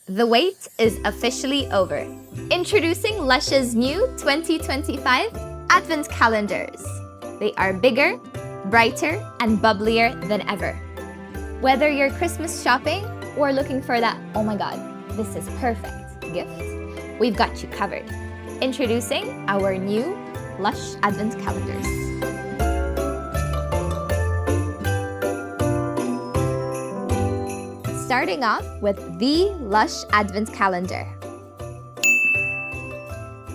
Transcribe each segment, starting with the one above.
The wait is officially over. Introducing Lush's new 2025 Advent Calendars. They are bigger, brighter, and bubblier than ever. Whether you're Christmas shopping or looking for that, oh my god, this is perfect gift, we've got you covered. Introducing our new Lush Advent Calendars. Starting off with the Lush Advent Calendar.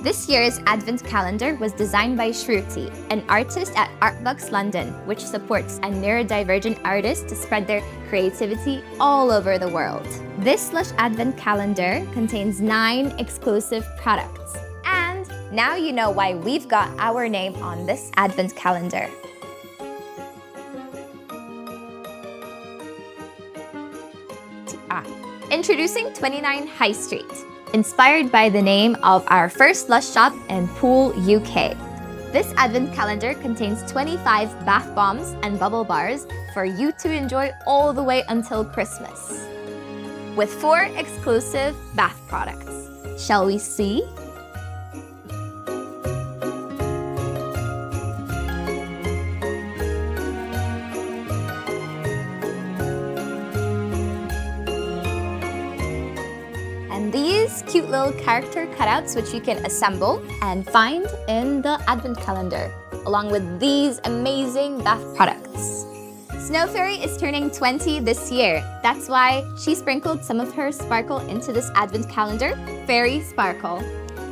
This year's Advent Calendar was designed by Shruti, an artist at Artbox London, which supports a neurodivergent artist to spread their creativity all over the world. This Lush Advent Calendar contains 9 exclusive products. And now you know why we've got our name on this Advent Calendar. Introducing 29 High Street, inspired by the name of our first Lush shop in Poole, UK. This Advent Calendar contains 25 bath bombs and bubble bars for you to enjoy all the way until Christmas, with 4 exclusive bath products. Shall we see? And these cute little character cutouts which you can assemble and find in the Advent Calendar, along with these amazing bath products. Snow Fairy is turning 20 this year. That's why she sprinkled some of her sparkle into this Advent Calendar, Fairy Sparkle.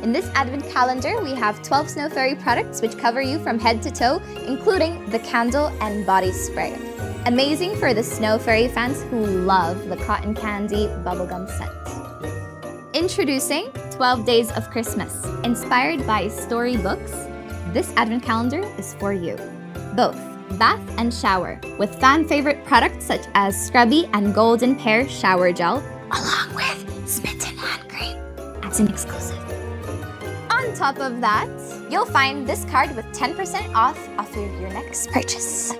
In this Advent Calendar, we have 12 Snow Fairy products which cover you from head to toe, including the candle and body spray. Amazing for the Snow Fairy fans who love the cotton candy bubblegum scent. Introducing 12 Days of Christmas. Inspired by storybooks, this Advent Calendar is for you. Both bath and shower, with fan favorite products such as Scrubby and Golden Pear Shower Gel, along with Smitten Hand Cream. That's an exclusive. On top of that, you'll find this card with 10% off your next purchase.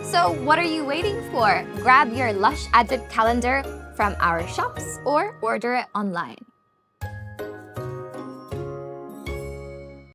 So what are you waiting for? Grab your Lush Advent Calendar from our shops or order it online.